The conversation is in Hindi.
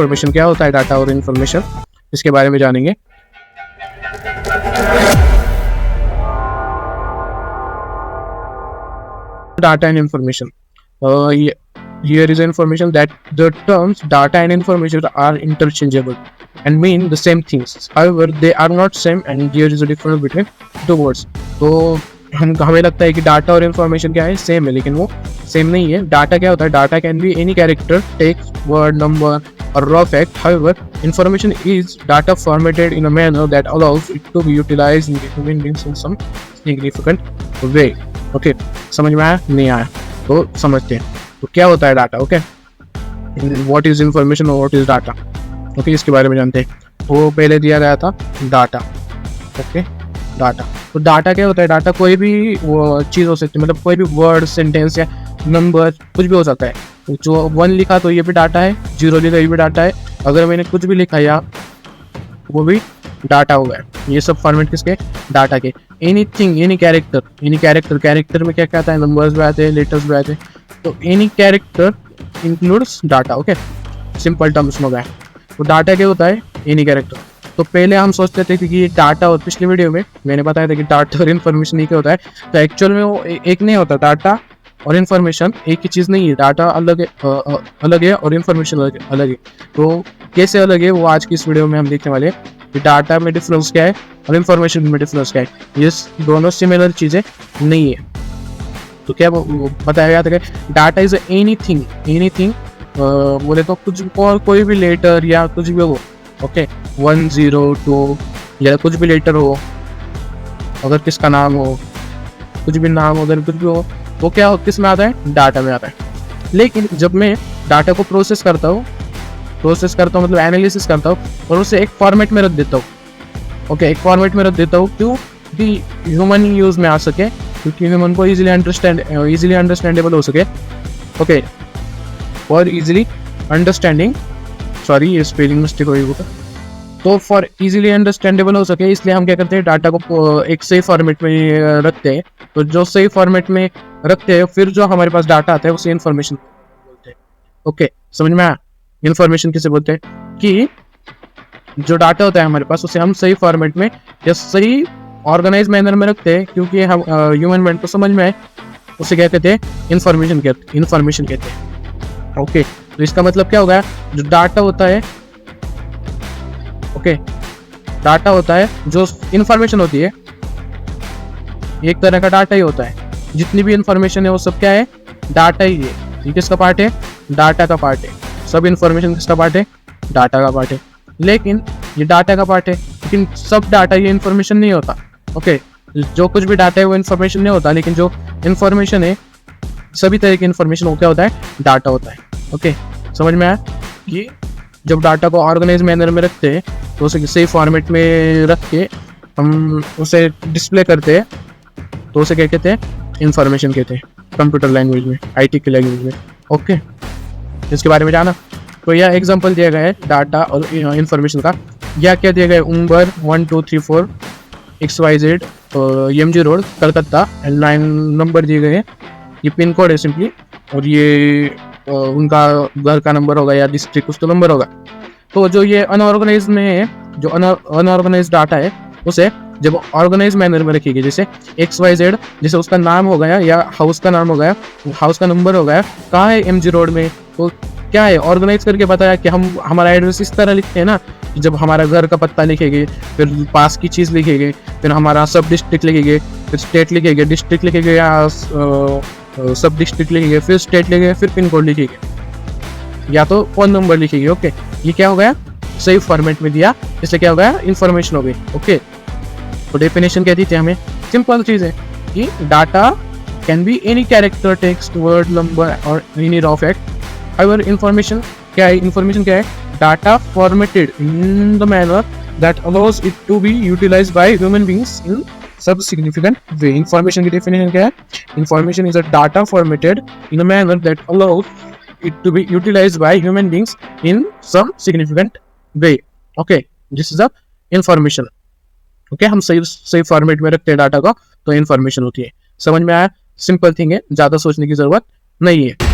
इन्फॉर्मेशन क्या होता है, डाटा और इन्फॉर्मेशन, इसके बारे में जानेंगे। Data and information. Here is information that the terms data and information are interchangeable and mean the same things. However, they are not same and there is a difference between the words. तो हमें लगता है कि डाटा और इन्फॉर्मेशन क्या है, सेम है, लेकिन वो सेम नहीं है। डाटा क्या होता है, data can be any character, text, word, number or raw fact. However, information is data formatted in a manner that allows it to be utilized in human beings in some significant way. Okay, समझ में आया? नहीं आया तो समझते हैं। तो क्या होता है data? Okay, what is information और व्हाट इज डाटा? ओके, इसके बारे में जानते हैं। वो पहले दिया गया था डाटा। ओके, डाटा, तो डाटा क्या होता है? डाटा कोई भी वो चीज़ हो सकती है, मतलब कोई भी वर्ड, सेंटेंस या नंबर, कुछ भी हो सकता है। जो 1 लिखा तो ये भी डाटा है, 0 लिखा ये भी डाटा है, अगर मैंने कुछ भी लिखा या वो भी डाटा हो गया। ये सब फॉर्मेट किसके? डाटा के। एनीथिंग, एनी कैरेक्टर, कैरेक्टर में क्या क्या आता है? नंबर्स भी आते हैं, लेटर्स भी आते हैं। तो any character includes data. Okay, simple terms में गया। तो डाटा क्या होता है? Any character. तो पहले हम सोचते थे कि डाटा, और पिछले वीडियो में मैंने बताया था कि डाटा और इन्फॉर्मेशन एक होता है, तो एक्चुअल में वो एक नहीं होता। डाटा और इन्फॉर्मेशन एक ही चीज़ नहीं है। डाटा अलग है और इन्फॉर्मेशन अलग है। तो कैसे अलग है वो आज की इस वीडियो में हम देखने वाले हैं कि डाटा में डिफरेंस क्या है और इन्फॉर्मेशन में डिफरेंस क्या है। ये दोनों सिमिलर चीज़ें नहीं है। तो क्या बताया गया था कि डाटा इज एनीथिंग बोले तो कुछ कोई भी लेटर या कुछ भी हो। ओके, 1, 0, 2 या कुछ भी लेटर हो, अगर किसका नाम हो, कुछ भी नाम हो, अगर कुछ भी हो, वो क्या हो, किस में आता है? डाटा में आता है। लेकिन जब मैं डाटा को प्रोसेस करता हूँ मतलब एनालिसिस करता हूँ और उसे एक फॉर्मेट में रख देता हूँ। ओके, एक फॉर्मेट में रख देता हूँ, क्यों? कि ह्यूमन यूज में आ सके, क्योंकि ह्यूमन को इजीली अंडरस्टैंडेबल हो सके। Okay, for easily understanding, sorry ये स्पेलिंग मिस्टेक हुई होगा। तो फॉर इजीली अंडरस्टैंडेबल हो सके, इसलिए हम क्या करते हैं, डाटा को एक सही फॉर्मेट में रखते हैं। तो जो सही फॉर्मेट में रखते हैं, फिर जो हमारे पास डाटा आता है उसे इन्फॉर्मेशन बोलते हैं। ओके, समझ में आया? इन्फॉर्मेशन किसे बोलते हैं? कि जो डाटा होता है हमारे पास, उसे हम सही फॉर्मेट में या सही ऑर्गेनाइज मैनर में रखते हैं, क्योंकि हम ह्यूमन माइंड को समझ में आए, उसे क्या कहते हैं? इन्फॉर्मेशन कहते हैं। ओके, तो इसका मतलब क्या होगा? जो डाटा होता है, ओके, डाटा होता है, जो इन्फॉर्मेशन होती है, एक तरह का डाटा ही होता है। जितनी भी इन्फॉर्मेशन है वो सब क्या है? डाटा ही है। ये किसका पार्ट है? डाटा का पार्ट है। सब इन्फॉर्मेशन किसका पार्ट है? डाटा का पार्ट है। लेकिन ये डाटा का पार्ट है, लेकिन सब डाटा ये इन्फॉर्मेशन नहीं होता। ओके, जो कुछ भी डाटा है वो इन्फॉर्मेशन नहीं होता, लेकिन जो इन्फॉर्मेशन है, सभी तरह की इन्फॉर्मेशन वो क्या होता है? डाटा होता है। ओके, समझ में आया? कि जब डाटा को ऑर्गेनाइज मैनर में रखते हैं, तो उसे सही फॉर्मेट में रख के हम उसे डिस्प्ले करते हैं, तो उसे क्या कहते हैं? इन्फॉर्मेशन कहते हैं, कंप्यूटर लैंग्वेज में, IT की लैंग्वेज में। ओके, इसके बारे में जाना। तो यह एग्जांपल दिया गया है डाटा और इन्फॉर्मेशन का। यह क्या दिया गया है? उम्बर 1, 2, 3, 4 XYZ MG road Calcutta, and 9 number दिए गए हैं। ये पिन कोड है सिंपली, और ये उनका घर का नंबर होगा या डिस्ट्रिक्ट कुछ तो नंबर होगा। तो जो ये अनऑर्गेनाइज में है, जो अनऑर्गेनाइज डाटा है, उसे जब ऑर्गेनाइज मैनर में रखिएगा, जैसे XYZ, जैसे उसका नाम हो गया या हाउस का नाम हो गया, हाउस का नंबर हो गया, कहाँ है? MG रोड में। तो क्या है? ऑर्गेनाइज करके बताया कि हम हमारा एड्रेस इस तरह लिखते हैं ना, जब हमारा घर का पत्ता लिखेंगे, फिर पास की चीज़ लिखेंगे, फिर हमारा सब डिस्ट्रिक्ट लिखेंगे, फिर स्टेट लिखेंगे, डिस्ट्रिक्ट लिखेंगे या सब डिस्ट्रिक्ट लिखेंगे, फिर स्टेट लिखेंगे, फिर पिन कोड लिखेंगे, या तो फ़ोन नंबर लिखेंगे। ओके, ये क्या हो गया? सही फॉर्मेट में दिया, इसलिए क्या हो गया? इन्फॉर्मेशन हो गई। ओके, तो डेफिनेशन क्या दी थी हमें? सिंपल चीज़ है कि data can be any character, text, word, number और any raw fact. However, information क्या है? इन्फॉर्मेशन क्या है? Data formatted in the manner that allows it to be utilized by human beings in some significant way. Information की डेफिनेशन क्या है? Information is a data formatted in a manner that allows it to be utilized by human beings in some significant way. Okay, this is a information. Okay, हम सही फॉर्मेट में रखते हैं डाटा को, तो इन्फॉर्मेशन होती है। समझ में आया? सिंपल थिंग है, ज़्यादा सोचने की जरूरत नहीं है।